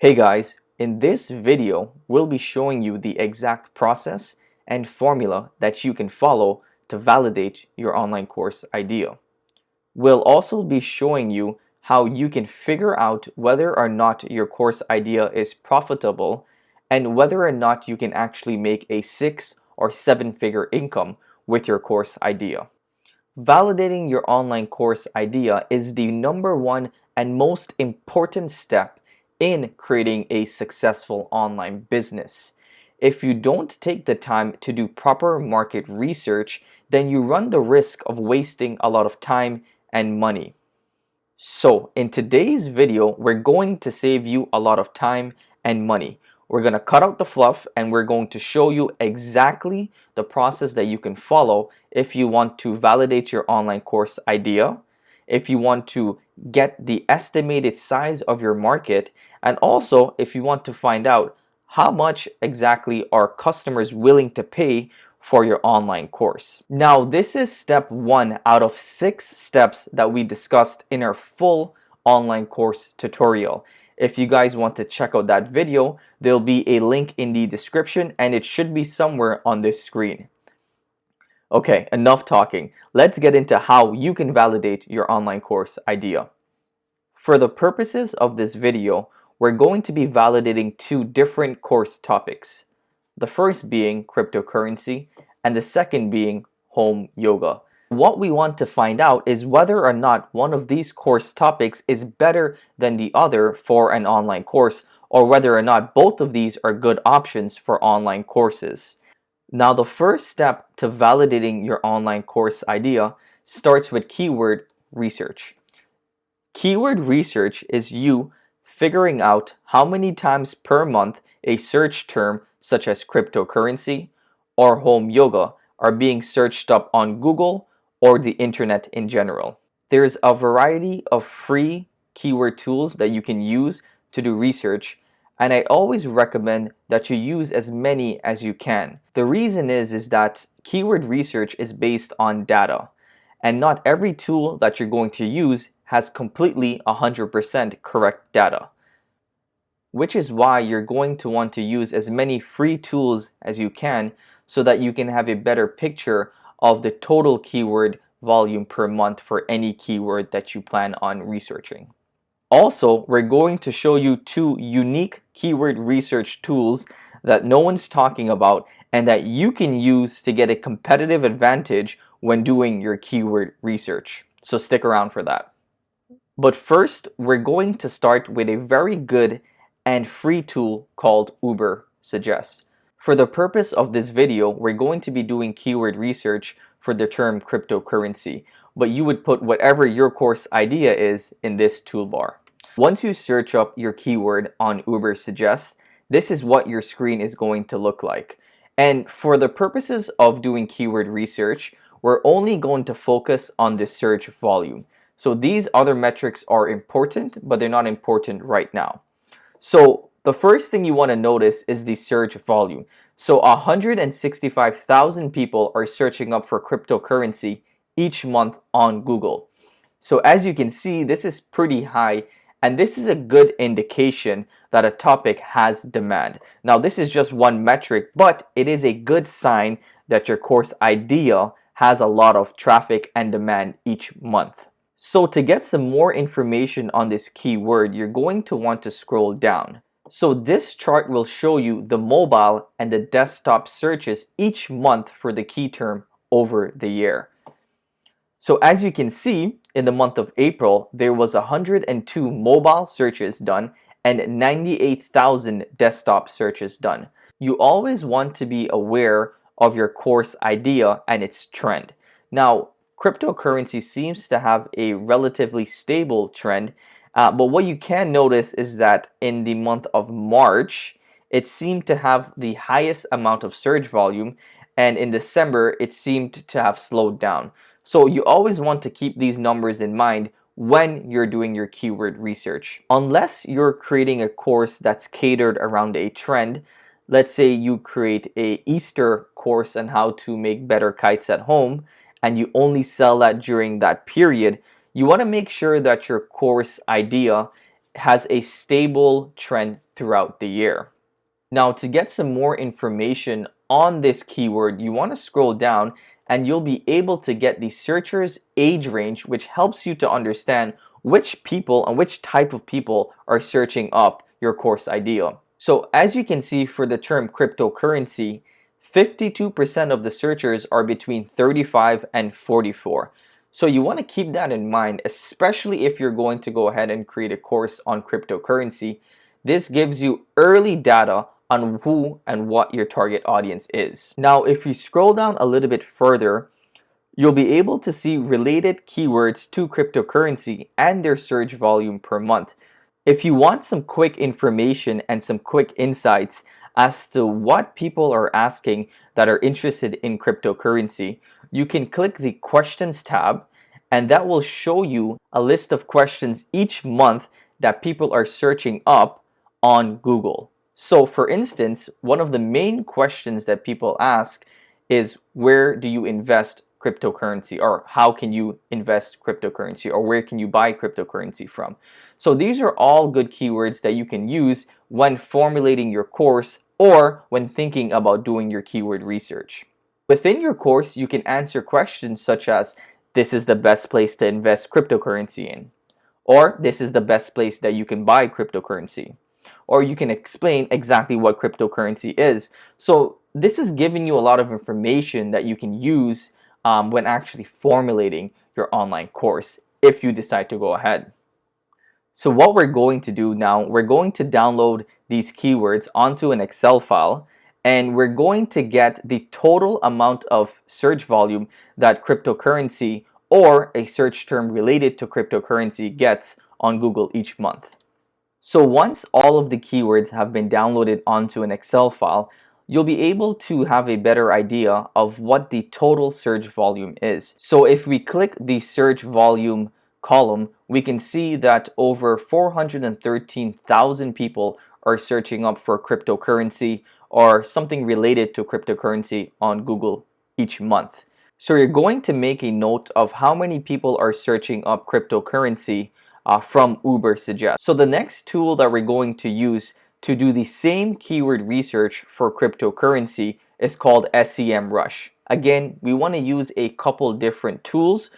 Hey guys, in this video, we'll be showing you the exact process and formula that you can follow to validate your online course idea. We'll also be showing you how you can figure out whether or not your course idea is profitable and whether or not you can actually make a 6 or 7 figure income with your course idea. Validating your online course idea is the number one and most important step in creating a successful online business. If you don't take the time to do proper market research, then you run the risk of wasting a lot of time and money. So in today's video, we're going to save you a lot of time and money. We're going to cut out the fluff and we're going to show you exactly the process that you can follow if you want to validate your online course idea, if you want to get the estimated size of your market, and also if you want to find out how much exactly are customers willing to pay for your online course. Now, this is step 1 out of 6 steps that we discussed in our full online course tutorial. If you guys want to check out that video, there'll be a link in the description and it should be somewhere on this screen. Okay, enough talking. Let's get into how you can validate your online course idea. For the purposes of this video, we're going to be validating 2 different course topics. The first being cryptocurrency and the second being home yoga. What we want to find out is whether or not one of these course topics is better than the other for an online course, or whether or not both of these are good options for online courses. Now, the first step to validating your online course idea starts with keyword research. Keyword research is you figuring out how many times per month a search term such as cryptocurrency or home yoga are being searched up on Google or the internet in general. There's a variety of free keyword tools that you can use to do research, and I always recommend that you use as many as you can. The reason is that keyword research is based on data, and not every tool that you're going to use has completely 100% correct data, which is why you're going to want to use as many free tools as you can so that you can have a better picture of the total keyword volume per month for any keyword that you plan on researching. Also, we're going to show you 2 unique keyword research tools that no one's talking about and that you can use to get a competitive advantage when doing your keyword research. So stick around for that. But first, we're going to start with a very good and free tool called Ubersuggest. For the purpose of this video, we're going to be doing keyword research for the term cryptocurrency, but you would put whatever your course idea is in this toolbar. Once you search up your keyword on Ubersuggest, this is what your screen is going to look like. And for the purposes of doing keyword research, we're only going to focus on the search volume. So these other metrics are important, but they're not important right now. So the first thing you want to notice is the search volume. So 165,000 people are searching up for cryptocurrency each month on Google. So as you can see, this is pretty high, and this is a good indication that a topic has demand. Now, this is just one metric, but it is a good sign that your course idea has a lot of traffic and demand each month. So to get some more information on this keyword, you're going to want to scroll down. So this chart will show you the mobile and the desktop searches each month for the key term over the year. So as you can see, in the month of April, there was 102 mobile searches done and 98,000 desktop searches done. You always want to be aware of your course idea and its trend. Now, cryptocurrency seems to have a relatively stable trend, but what you can notice is that in the month of March, it seemed to have the highest amount of search volume, and in December, it seemed to have slowed down. So you always want to keep these numbers in mind when you're doing your keyword research. Unless you're creating a course that's catered around a trend, let's say you create a Easter course on how to make better kites at home, and you only sell that during that period, you want to make sure that your course idea has a stable trend throughout the year. Now, to get some more information on this keyword, you want to scroll down and you'll be able to get the searcher's age range, which helps you to understand which people and which type of people are searching up your course idea. So as you can see, for the term cryptocurrency, 52% of the searchers are between 35 and 44. So you want to keep that in mind, especially if you're going to go ahead and create a course on cryptocurrency. This gives you early data on who and what your target audience is. Now, if you scroll down a little bit further, you'll be able to see related keywords to cryptocurrency and their search volume per month. If you want some quick information and some quick insights as to what people are asking that are interested in cryptocurrency, you can click the questions tab, and that will show you a list of questions each month that people are searching up on Google. So for instance, one of the main questions that people ask is, where do you invest cryptocurrency, or how can you invest cryptocurrency, or where can you buy cryptocurrency from? So these are all good keywords that you can use when formulating your course or when thinking about doing your keyword research. Within your course, you can answer questions such as, this is the best place to invest cryptocurrency in, or this is the best place that you can buy cryptocurrency, or you can explain exactly what cryptocurrency is. So this is giving you a lot of information that you can use when actually formulating your online course if you decide to go ahead. So what we're going to do now, we're going to download these keywords onto an Excel file, and we're going to get the total amount of search volume that cryptocurrency or a search term related to cryptocurrency gets on Google each month. So once all of the keywords have been downloaded onto an Excel file, you'll be able to have a better idea of what the total search volume is. So if we click the search volume column, we can see that over 413,000 people are searching up for cryptocurrency or something related to cryptocurrency on Google each month. So you're going to make a note of how many people are searching up cryptocurrency from Ubersuggest. So the next tool that we're going to use to do the same keyword research for cryptocurrency is called SEMrush. Again, we want to use a couple different tools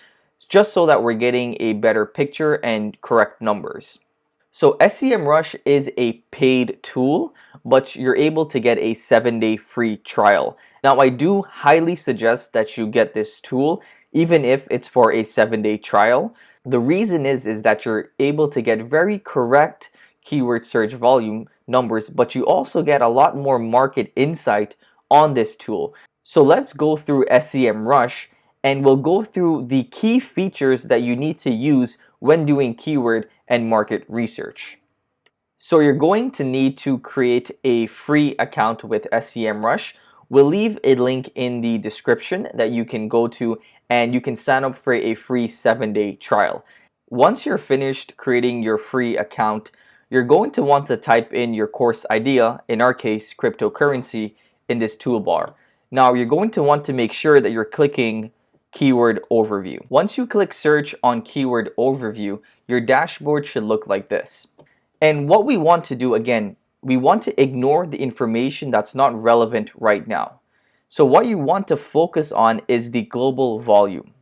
just so that we're getting a better picture and correct numbers. So SEMrush is a paid tool, but you're able to get a 7-day free trial. Now, I do highly suggest that you get this tool, even if it's for a 7-day trial. The reason is that you're able to get very correct keyword search volume numbers, but you also get a lot more market insight on this tool. So let's go through SEMrush, and we'll go through the key features that you need to use when doing keyword and market research. So you're going to need to create a free account with SEMrush. We'll leave a link in the description that you can go to, and you can sign up for a free 7-day trial. Once you're finished creating your free account, you're going to want to type in your course idea, in our case cryptocurrency, in this toolbar. Now you're going to want to make sure that you're clicking keyword overview. Once you click search on keyword overview, your dashboard should look like this. And what we want to do, again, we want to ignore the information that's not relevant right now. So what you want to focus on is the global volume.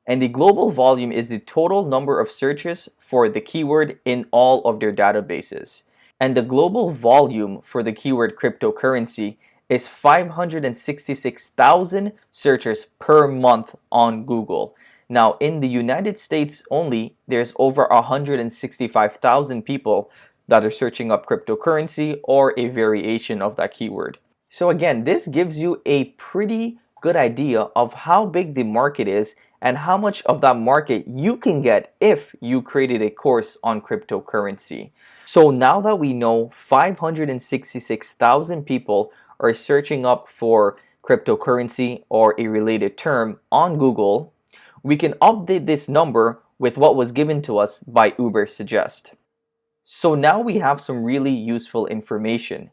And the global volume is the total number of searches for the keyword in all of their databases. And the global volume for the keyword cryptocurrency is 566,000 searches per month on Google. Now, in the United States only, there's over 165,000 people that are searching up cryptocurrency or a variation of that keyword. So again, this gives you a pretty good idea of how big the market is and how much of that market you can get if you created a course on cryptocurrency. So now that we know 566,000 people are searching up for cryptocurrency or a related term on Google, we can update this number with what was given to us by Ubersuggest. So now we have some really useful information.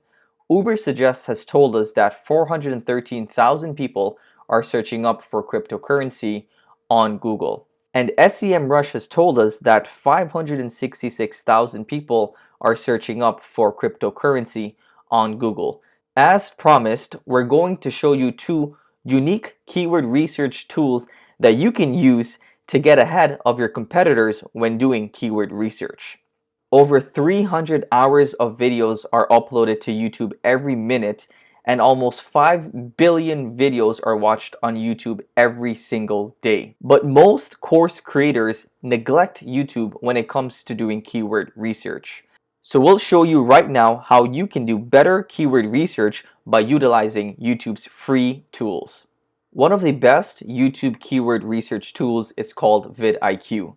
Ubersuggest has told us that 413,000 people are searching up for cryptocurrency on Google. And SEMrush has told us that 566,000 people are searching up for cryptocurrency on Google. As promised, we're going to show you two unique keyword research tools that you can use to get ahead of your competitors when doing keyword research. Over 300 hours of videos are uploaded to YouTube every minute, and almost 5 billion videos are watched on YouTube every single day. But most course creators neglect YouTube when it comes to doing keyword research. So we'll show you right now how you can do better keyword research by utilizing YouTube's free tools. One of the best YouTube keyword research tools is called vidIQ.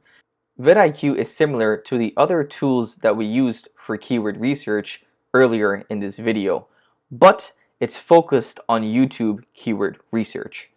vidIQ is similar to the other tools that we used for keyword research earlier in this video, but it's focused on YouTube keyword research.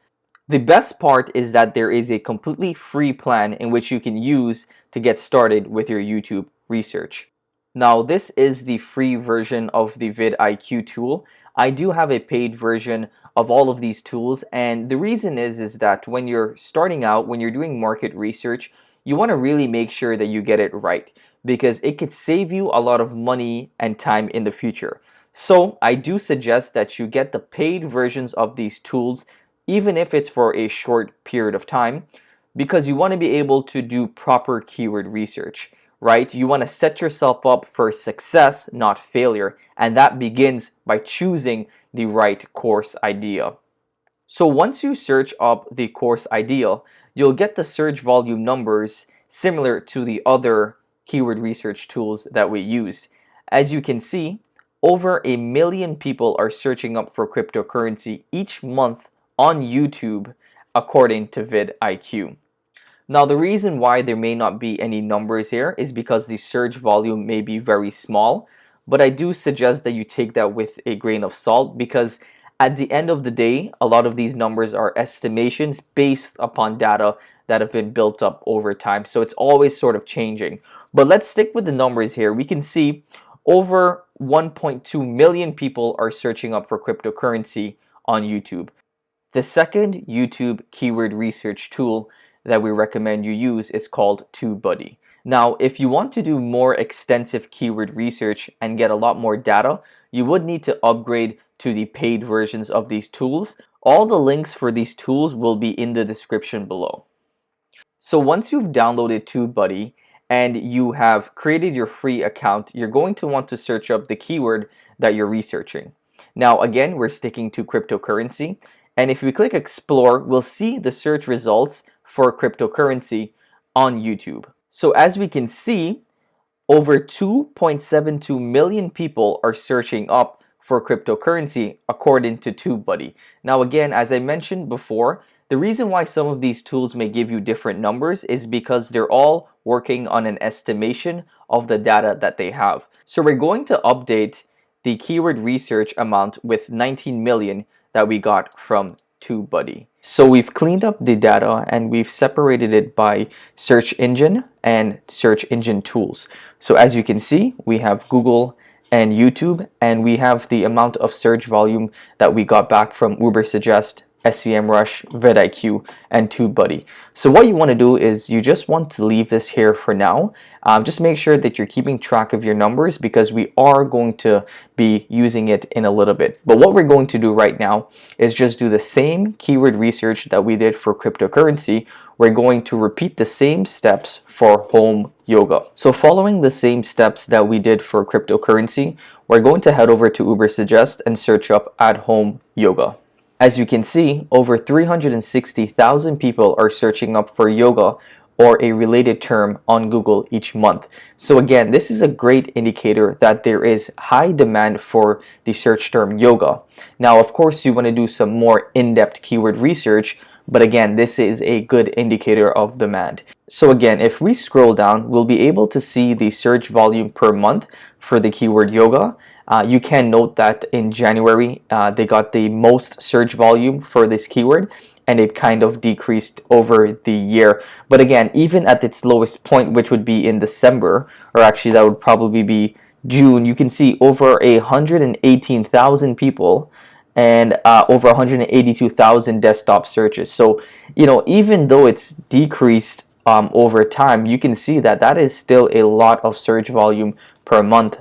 The best part is that there is a completely free plan in which you can use to get started with your YouTube research. Now, this is the free version of the vidIQ tool. I do have a paid version of all of these tools, and the reason is that when you're starting out, when you're doing market research, you want to really make sure that you get it right, because it could save you a lot of money and time in the future. So I do suggest that you get the paid versions of these tools, even if it's for a short period of time, because you want to be able to do proper keyword research, right? You want to set yourself up for success, not failure, and that begins by choosing the right course idea. So once you search up the course idea, you'll get the search volume numbers similar to the other keyword research tools that we used. As you can see, over 1 million people are searching up for cryptocurrency each month on YouTube, according to vidIQ. Now, the reason why there may not be any numbers here is because the search volume may be very small, but I do suggest that you take that with a grain of salt, because at the end of the day, a lot of these numbers are estimations based upon data that have been built up over time. So it's always sort of changing. But let's stick with the numbers here. We can see over 1.2 million people are searching up for cryptocurrency on YouTube. The second YouTube keyword research tool that we recommend you use is called TubeBuddy. Now, if you want to do more extensive keyword research and get a lot more data, you would need to upgrade to the paid versions of these tools. All the links for these tools will be in the description below. So once you've downloaded TubeBuddy and you have created your free account, you're going to want to search up the keyword that you're researching. Now, again, we're sticking to cryptocurrency. And if we click explore, we'll see the search results for cryptocurrency on YouTube. So as we can see, over 2.72 million people are searching up for cryptocurrency according to TubeBuddy. Now again, as I mentioned before, the reason why some of these tools may give you different numbers is because they're all working on an estimation of the data that they have. So we're going to update the keyword research amount with 19 million that we got from TubeBuddy. So we've cleaned up the data and we've separated it by search engine and search engine tools. So as you can see, we have Google and YouTube, and we have the amount of search volume that we got back from Ubersuggest, SEMrush, vidIQ, and TubeBuddy. So what you want to do is you just want to leave this here for now. Just make sure that you're keeping track of your numbers, because we are going to be using it in a little bit. But what we're going to do right now is just do the same keyword research that we did for cryptocurrency. We're going to repeat the same steps for home yoga. So following the same steps that we did for cryptocurrency, we're going to head over to Ubersuggest and search up at home yoga. As you can see, over 360,000 people are searching up for yoga or a related term on Google each month. So again, this is a great indicator that there is high demand for the search term yoga. Now, of course, you want to do some more in-depth keyword research, but again, this is a good indicator of demand. So again, if we scroll down, we'll be able to see the search volume per month for the keyword yoga. You can note that in January, they got the most search volume for this keyword, and it kind of decreased over the year. But again, even at its lowest point, which would be in December, or actually that would probably be June, you can see over 118,000 people and over 182,000 desktop searches. So, you know, even though it's decreased over time, you can see that that is still a lot of search volume per month.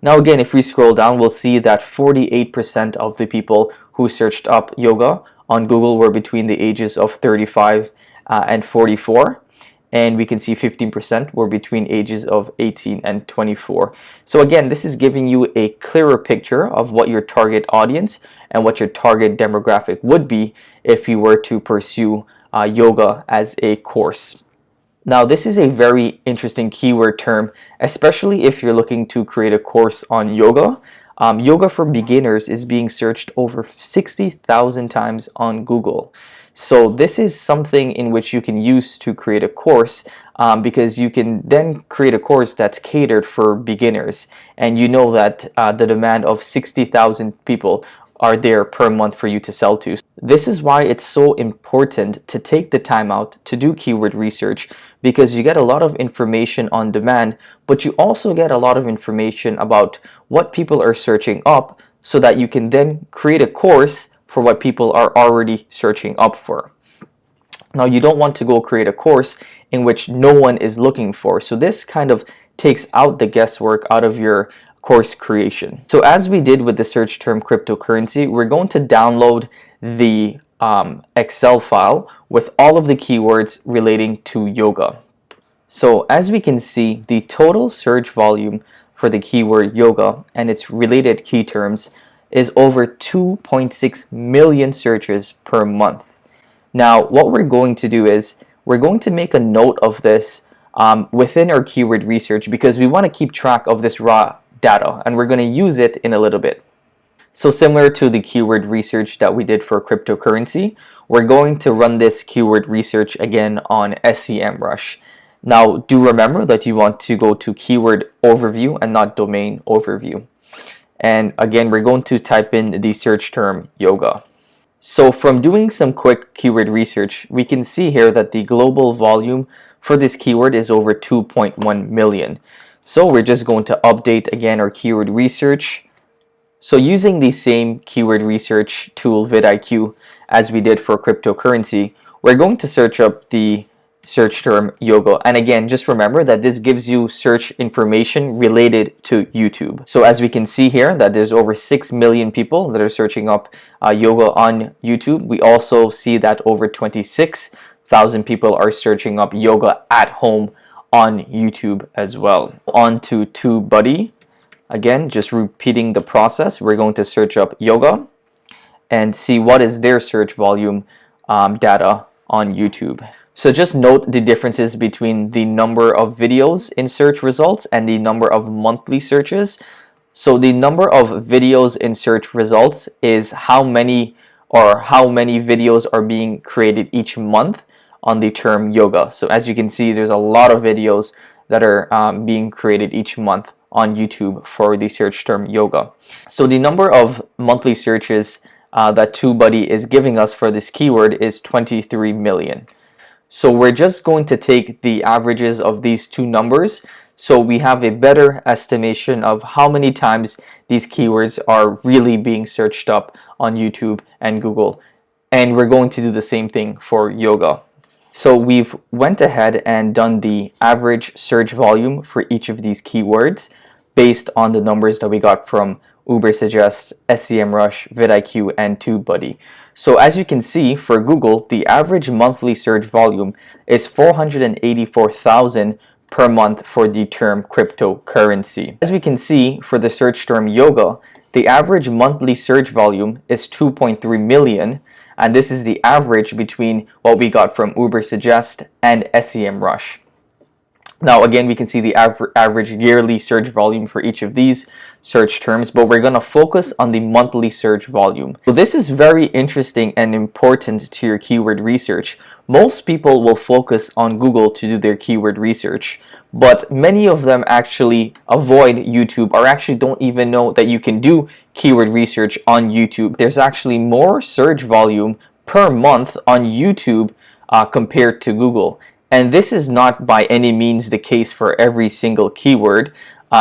Now again, if we scroll down, we'll see that 48% of the people who searched up yoga on Google were between the ages of 35 and 44. And we can see 15% were between ages of 18 and 24. So again, this is giving you a clearer picture of what your target audience and what your target demographic would be if you were to pursue yoga as a course. Now, this is a very interesting keyword term, especially if you're looking to create a course on yoga. Yoga for beginners is being searched over 60,000 times on Google. So this is something in which you can use to create a course, because you can then create a course that's catered for beginners, and you know that the demand of 60,000 people are there per month for you to sell to. This is why it's so important to take the time out to do keyword research, because you get a lot of information on demand, but you also get a lot of information about what people are searching up, so that you can then create a course for what people are already searching up for. Now, you don't want to go create a course in which no one is looking for. So this kind of takes out the guesswork out of your course creation. So as we did with the search term cryptocurrency, we're going to download the Excel file with all of the keywords relating to yoga. So as we can see, the total search volume for the keyword yoga and its related key terms is over 2.6 million searches per month. Now, what we're going to do is we're going to make a note of this within our keyword research, because we want to keep track of this raw data, and we're going to use it in a little bit. So similar to the keyword research that we did for cryptocurrency, we're going to run this keyword research again on SEMrush. Now, do remember that you want to go to keyword overview and not domain overview. And again, we're going to type in the search term yoga. So from doing some quick keyword research, we can see here that the global volume for this keyword is over 2.1 million. So we're just going to update again our keyword research. So using the same keyword research tool vidIQ as we did for cryptocurrency, we're going to search up the search term yoga. And again, just remember that this gives you search information related to YouTube. So as we can see here that there's over 6 million people that are searching up yoga on YouTube. We also see that over 26,000 people are searching up yoga at home on YouTube as well. On to TubeBuddy. Again, just repeating the process. We're going to search up yoga and see what is their search volume data on YouTube. So just note the differences between the number of videos in search results and the number of monthly searches. So the number of videos in search results is how many videos are being created each month on the term yoga. So as you can see, there's a lot of videos that are being created each month on YouTube for the search term yoga. So the number of monthly searches that TubeBuddy is giving us for this keyword is 23 million. So we're just going to take the averages of these two numbers, so we have a better estimation of how many times these keywords are really being searched up on YouTube and Google. And we're going to do the same thing for yoga. So we've went ahead and done the average search volume for each of these keywords based on the numbers that we got from Ubersuggest, SEMrush, vidIQ, and TubeBuddy. So as you can see, for Google, the average monthly search volume is 484,000 per month for the term cryptocurrency. As we can see, for the search term yoga, the average monthly search volume is 2.3 million, and this is the average between what we got from Ubersuggest and SEMrush. Now again, we can see the average yearly search volume for each of these search terms, but we're going to focus on the monthly search volume. So this is very interesting and important to your keyword research. Most people will focus on Google to do their keyword research, but many of them actually avoid YouTube, or actually don't even know that you can do keyword research on YouTube. There's actually more search volume per month on YouTube compared to Google. And this is not by any means the case for every single keyword.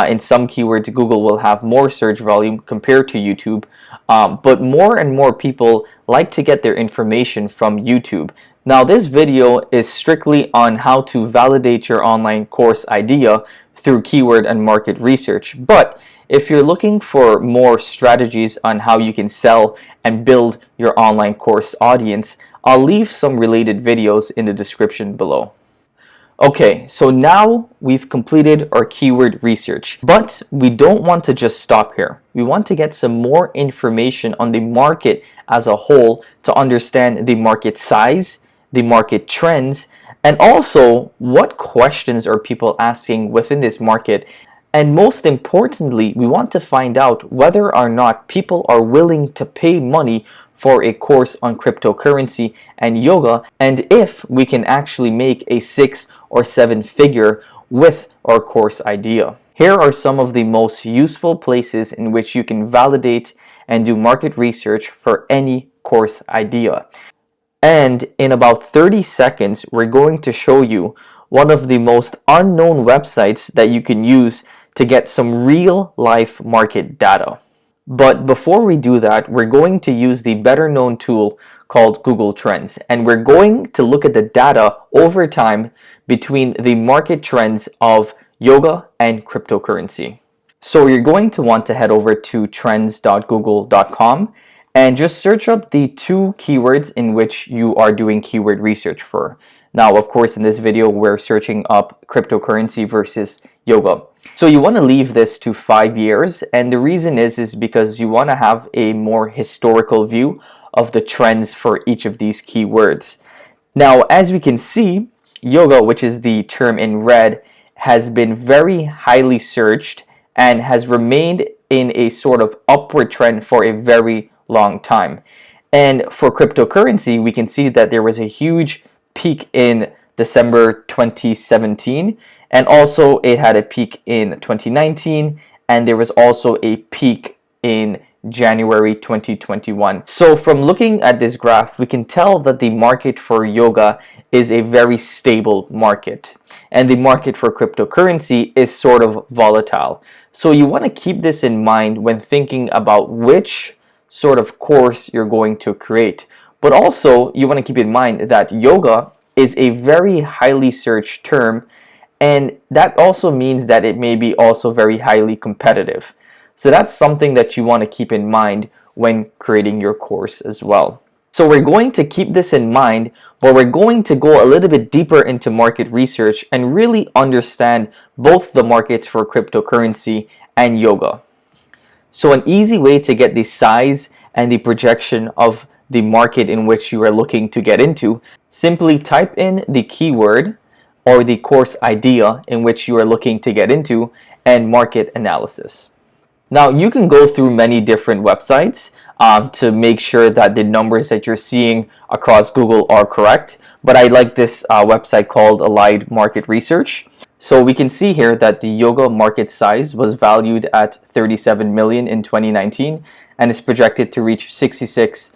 In some keywords, Google will have more search volume compared to YouTube, but more and more people like to get their information from YouTube. Now this video is strictly on how to validate your online course idea through keyword and market research. But if you're looking for more strategies on how you can sell and build your online course audience, I'll leave some related videos in the description below. Okay, so now we've completed our keyword research, but we don't want to just stop here. We want to get some more information on the market as a whole to understand the market size, the market trends, and also what questions are people asking within this market. And most importantly, we want to find out whether or not people are willing to pay money for a course on cryptocurrency and yoga, and if we can actually make a 6 or 7 figure with our course idea. Here are some of the most useful places in which you can validate and do market research for any course idea. And in about 30 seconds, we're going to show you one of the most unknown websites that you can use to get some real life market data. But before we do that, we're going to use the better known tool called Google Trends, and we're going to look at the data over time between the market trends of yoga and cryptocurrency. So you're going to want to head over to trends.google.com and just search up the 2 keywords in which you are doing keyword research for. Now, of course, in this video, we're searching up cryptocurrency versus yoga. So you want to leave this to 5 years, and the reason is because you want to have a more historical view of the trends for each of these keywords. Now, as we can see, yoga, which is the term in red, has been very highly searched and has remained in a sort of upward trend for a very long time. And for cryptocurrency, we can see that there was a huge peak in December 2017, and also it had a peak in 2019, and there was also a peak in January 2021. So from looking at this graph, we can tell that the market for yoga is a very stable market, and the market for cryptocurrency is sort of volatile. So you want to keep this in mind when thinking about which sort of course you're going to create. But also, you want to keep in mind that yoga is a very highly searched term, and that also means that it may be also very highly competitive. So that's something that you want to keep in mind when creating your course as well. So we're going to keep this in mind, but we're going to go a little bit deeper into market research and really understand both the markets for cryptocurrency and yoga. So an easy way to get the size and the projection of the market in which you are looking to get into, simply type in the keyword or the course idea in which you are looking to get into and market analysis. Now you can go through many different websites to make sure that the numbers that you're seeing across Google are correct, but I like this website called Allied Market Research. So we can see here that the yoga market size was valued at 37 million in 2019 and is projected to reach 66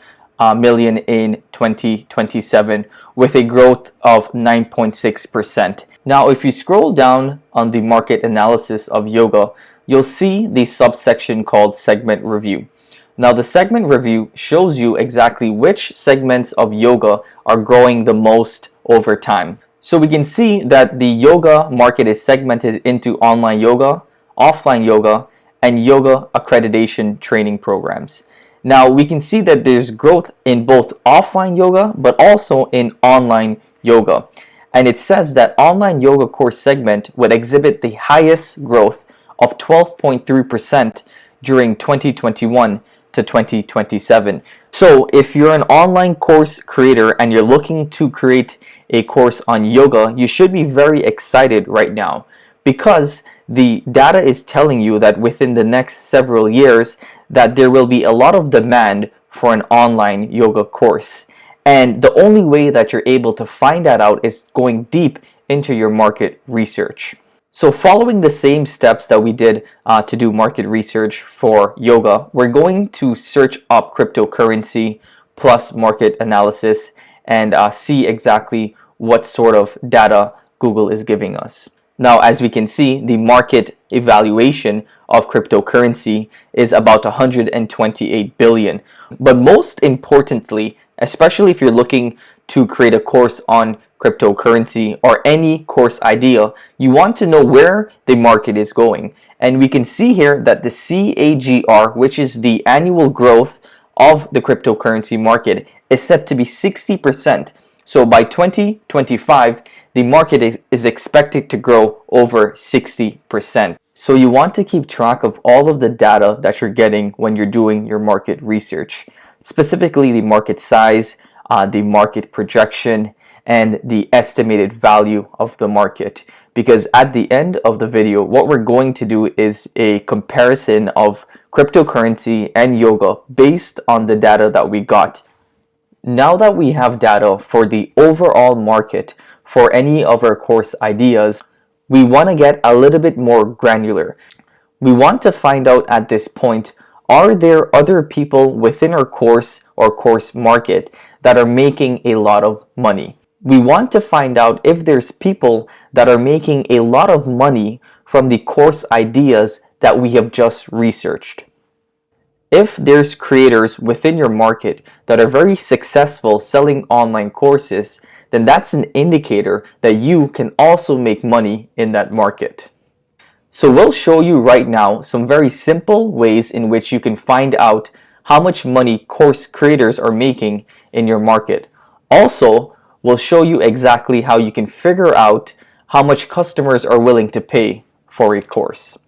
million in 2027 with a growth of 9.6%. Now if you scroll down on the market analysis of yoga, you'll see the subsection called segment review. Now the segment review shows you exactly which segments of yoga are growing the most over time. So we can see that the yoga market is segmented into online yoga, offline yoga, and yoga accreditation training programs. Now we can see that there's growth in both offline yoga but also in online yoga. And it says that online yoga course segment would exhibit the highest growth of 12.3% during 2021 to 2027. So if you're an online course creator and you're looking to create a course on yoga, you should be very excited right now, because the data is telling you that within the next several years that there will be a lot of demand for an online yoga course. And the only way that you're able to find that out is going deep into your market research. So following the same steps that we did to do market research for yoga, we're going to search up cryptocurrency plus market analysis and see exactly what sort of data Google is giving us. Now, as we can see, the market evaluation of cryptocurrency is about 128 billion. But most importantly, especially if you're looking to create a course on cryptocurrency or any course idea. You want to know where the market is going. And we can see here that the CAGR, which is the annual growth of the cryptocurrency market, is set to be 60%. So by 2025, the market is expected to grow over 60%. So you want to keep track of all of the data that you're getting when you're doing your market research, specifically the market size, the market projection, and the estimated value of the market. Because at the end of the video, what we're going to do is a comparison of cryptocurrency and yoga based on the data that we got. Now that we have data for the overall market for any of our course ideas, we want to get a little bit more granular. We want to find out at this point, are there other people within our course or course market that are making a lot of money? We want to find out if there's people that are making a lot of money from the course ideas that we have just researched. If there's creators within your market that are very successful selling online courses, then that's an indicator that you can also make money in that market. So we'll show you right now some very simple ways in which you can find out how much money course creators are making in your market. Also, we'll show you exactly how you can figure out how much customers are willing to pay for a course.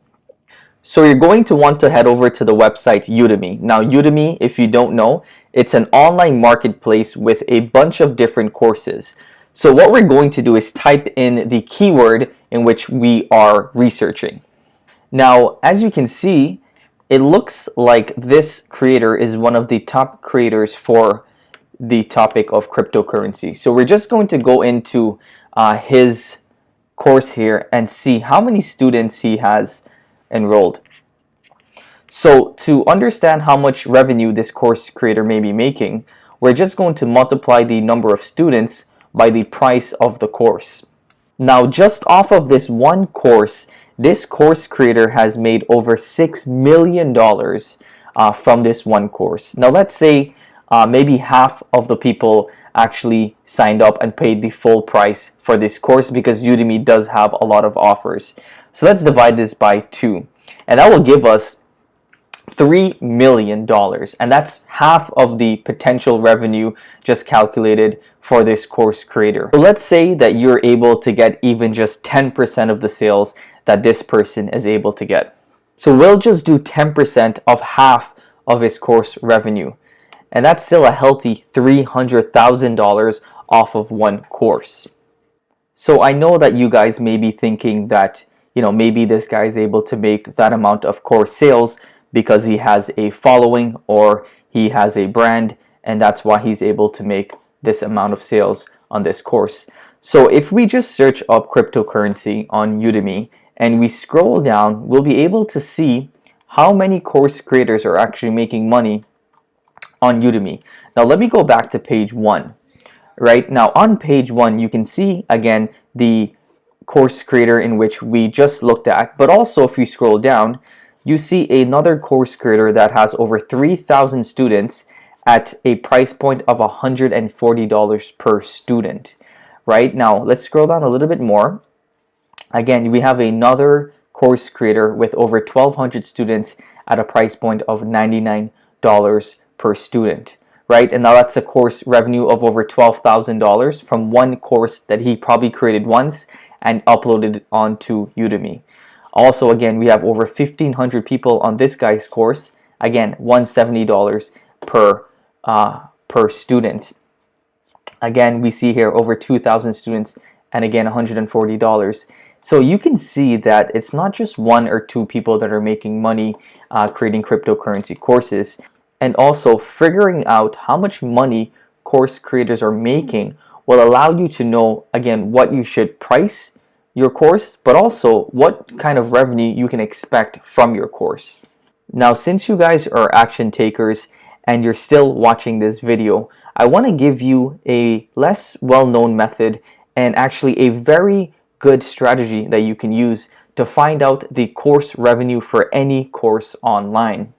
So you're going to want to head over to the website Udemy. Now Udemy, if you don't know, it's an online marketplace with a bunch of different courses. So what we're going to do is type in the keyword in which we are researching. Now, as you can see, it looks like this creator is one of the top creators for the topic of cryptocurrency. So we're just going to go into his course here and see how many students he has enrolled. So to understand how much revenue this course creator may be making, we're just going to multiply the number of students by the price of the course. Now, just off of this one course, this course creator has made over $6 million from this one course. Now, let's say maybe half of the people actually signed up and paid the full price for this course, because Udemy does have a lot of offers. So let's divide this by 2, and that will give us $3 million, and that's half of the potential revenue just calculated for this course creator. So let's say that you're able to get even just 10% of the sales that this person is able to get. So we'll just do 10% of half of his course revenue, and that's still a healthy $300,000 off of one course. So I know that you guys may be thinking that, maybe this guy is able to make that amount of course sales because he has a following or he has a brand, and that's why he's able to make this amount of sales on this course. So if we just search up cryptocurrency on Udemy and we scroll down, we'll be able to see how many course creators are actually making money on Udemy. Now let me go back to page 1. Right now on page 1, you can see again the course creator in which we just looked at, but also if you scroll down, you see another course creator that has over 3,000 students at a price point of $140 per student. Right now, let's scroll down a little bit more. Again, we have another course creator with over 1,200 students at a price point of $99 per student. Right, and now that's a course revenue of over $12,000 from one course that he probably created once and uploaded onto Udemy. Also, again, we have over 1,500 people on this guy's course. Again, $170 per student. Again, we see here over 2,000 students, and again, $140. So you can see that it's not just 1 or 2 people that are making money creating cryptocurrency courses. And also, figuring out how much money course creators are making will allow you to know, again, what you should price your course, but also what kind of revenue you can expect from your course. Now, since you guys are action takers and you're still watching this video, I want to give you a less well-known method and actually a very good strategy that you can use to find out the course revenue for any course online.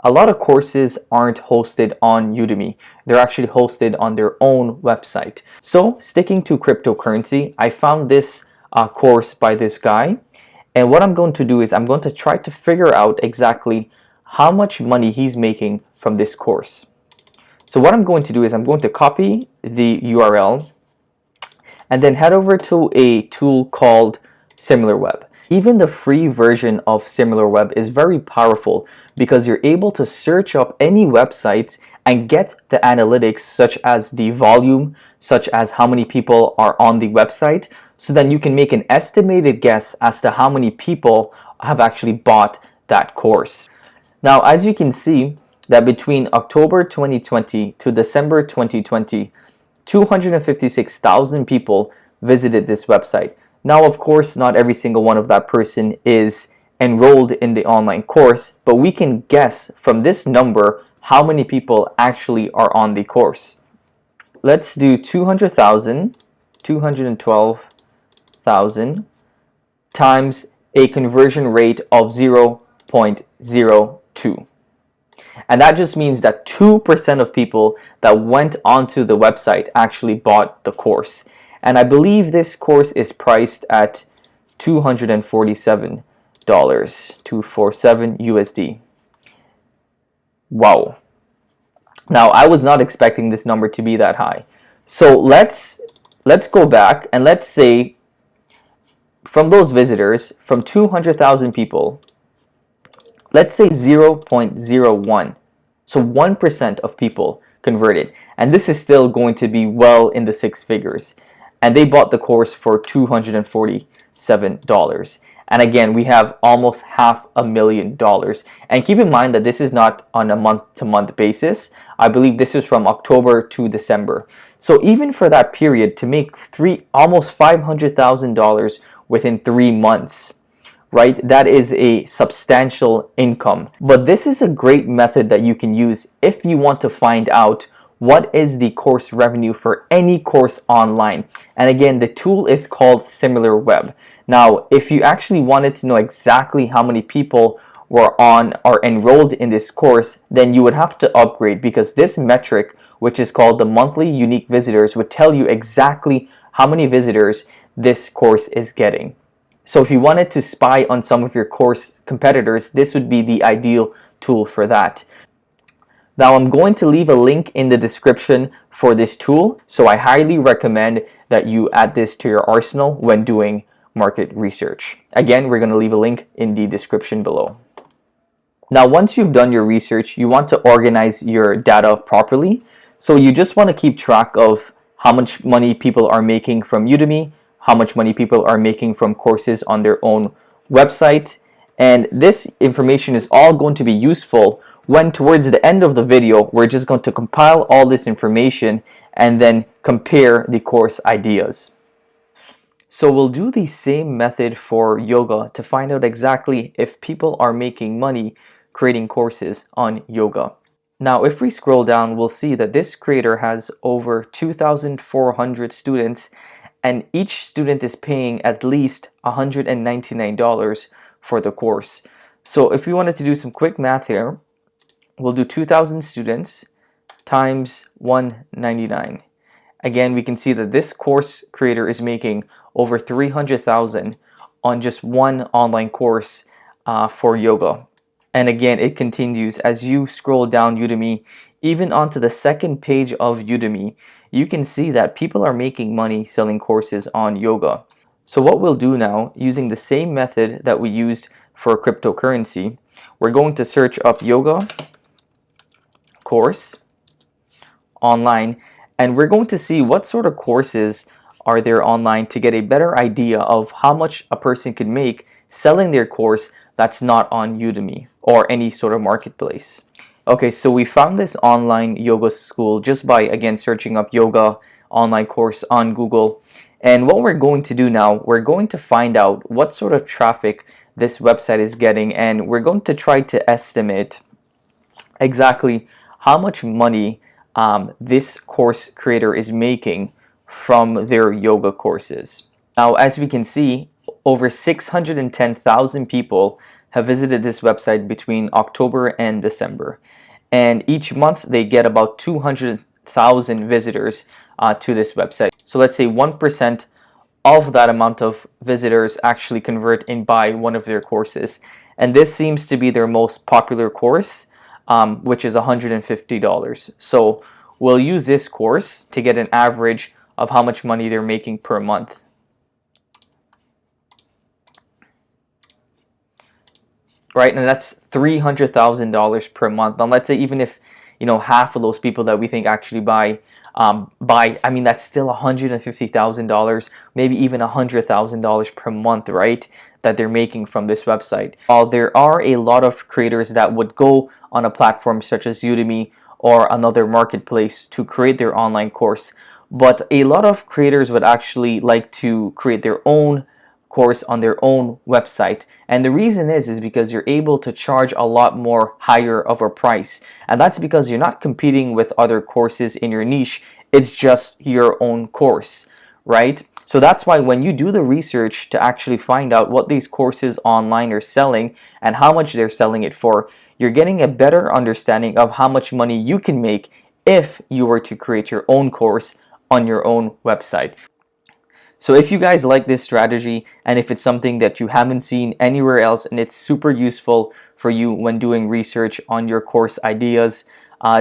A lot of courses aren't hosted on Udemy. They're actually hosted on their own website. So sticking to cryptocurrency, I found this course by this guy. And what I'm going to do is I'm going to try to figure out exactly how much money he's making from this course. So what I'm going to do is I'm going to copy the URL and then head over to a tool called SimilarWeb. Even the free version of SimilarWeb is very powerful because you're able to search up any websites and get the analytics such as the volume, such as how many people are on the website, so then you can make an estimated guess as to how many people have actually bought that course. Now, as you can see, that between October 2020 to December 2020, 256,000 people visited this website. Now, of course, not every single one of that person is enrolled in the online course, but we can guess from this number how many people actually are on the course. Let's do 200,000, 212,000 times a conversion rate of 0.02. And that just means that 2% of people that went onto the website actually bought the course. And I believe this course is priced at $247, 247 USD. Wow. Now, I was not expecting this number to be that high. So let's go back and let's say from those visitors, from 200,000 people, let's say 0.01. So 1% of people converted. And this is still going to be well in the six figures. And they bought the course for $247. And again, we have almost $500,000. And keep in mind that this is not on a month-to-month basis. I believe this is from October to December. So even for that period, to make almost $500,000 within 3 months, right? That is a substantial income. But this is a great method that you can use if you want to find out what is the course revenue for any course online. And again, the tool is called SimilarWeb. Now, if you actually wanted to know exactly how many people were enrolled in this course, then you would have to upgrade, because this metric, which is called the monthly unique visitors, would tell you exactly how many visitors this course is getting. So if you wanted to spy on some of your course competitors, this would be the ideal tool for that. Now, I'm going to leave a link in the description for this tool, so I highly recommend that you add this to your arsenal when doing market research. Again, we're going to leave a link in the description below. Now, once you've done your research, you want to organize your data properly. So you just want to keep track of how much money people are making from Udemy, how much money people are making from courses on their own website. And this information is all going to be useful when towards the end of the video, we're just going to compile all this information and then compare the course ideas. So we'll do the same method for yoga to find out exactly if people are making money creating courses on yoga. Now, if we scroll down, we'll see that this creator has over 2,400 students, and each student is paying at least $199 for the course. So if we wanted to do some quick math here, we'll do 2,000 students times 199. Again, we can see that this course creator is making over 300,000 on just one online course for yoga. And again, it continues as you scroll down Udemy, even onto the second page of Udemy, you can see that people are making money selling courses on yoga. So what we'll do now, using the same method that we used for cryptocurrency, we're going to search up yoga course online, and we're going to see what sort of courses are there online to get a better idea of how much a person could make selling their course that's not on Udemy or any sort of marketplace. Okay, so we found this online yoga school just by, again, searching up yoga online course on Google. And what we're going to do now, we're going to find out what sort of traffic this website is getting, and we're going to try to estimate exactly how much money this course creator is making from their yoga courses. Now, as we can see, over 610,000 people have visited this website between October and December. And each month they get about 200,000 visitors to this website. So let's say 1% of that amount of visitors actually convert and buy one of their courses. And this seems to be their most popular course, which is $150. So we'll use this course to get an average of how much money they're making per month. Right, and that's $300,000 per month. And let's say even if half of those people that we think actually buy, I mean that's still $150,000, maybe even $100,000 per month, right? That they're making from this website. While there are a lot of creators that would go on a platform such as Udemy or another marketplace to create their online course, but a lot of creators would actually like to create their own course on their own website. And the reason is because you're able to charge a lot more higher of a price. And that's because you're not competing with other courses in your niche. It's just your own course, right? So that's why when you do the research to actually find out what these courses online are selling and how much they're selling it for, you're getting a better understanding of how much money you can make if you were to create your own course on your own website. So if you guys like this strategy and if it's something that you haven't seen anywhere else and it's super useful for you when doing research on your course ideas,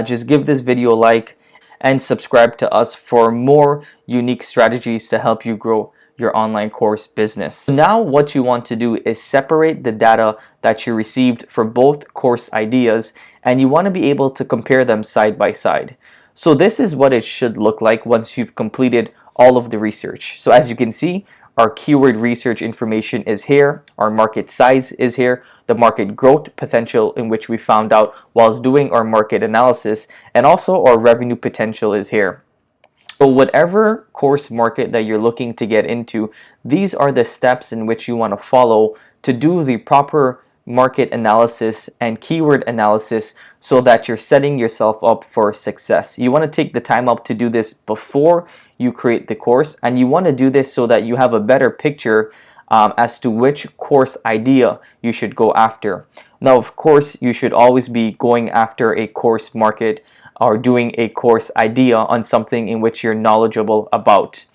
just give this video a like and subscribe to us for more unique strategies to help you grow your online course business. Now what you want to do is separate the data that you received for both course ideas, and you want to be able to compare them side by side. So this is what it should look like once you've completed all of the research. So as you can see, our keyword research information is here, our market size is here, the market growth potential in which we found out whilst doing our market analysis, and also our revenue potential is here. So whatever course market that you're looking to get into, these are the steps in which you want to follow to do the proper market analysis and keyword analysis so that you're setting yourself up for success. You want to take the time up to do this before you create the course, and you want to do this so that you have a better picture as to which course idea you should go after. Now, of course, you should always be going after a course market or doing a course idea on something in which you're knowledgeable about.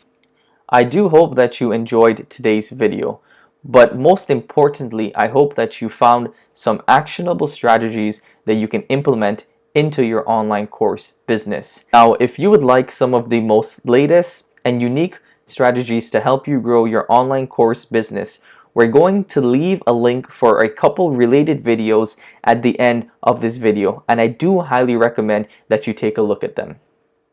I do hope that you enjoyed today's video. But most importantly, I hope that you found some actionable strategies that you can implement into your online course business. Now, if you would like some of the most latest and unique strategies to help you grow your online course business, we're going to leave a link for a couple related videos at the end of this video, and I do highly recommend that you take a look at them.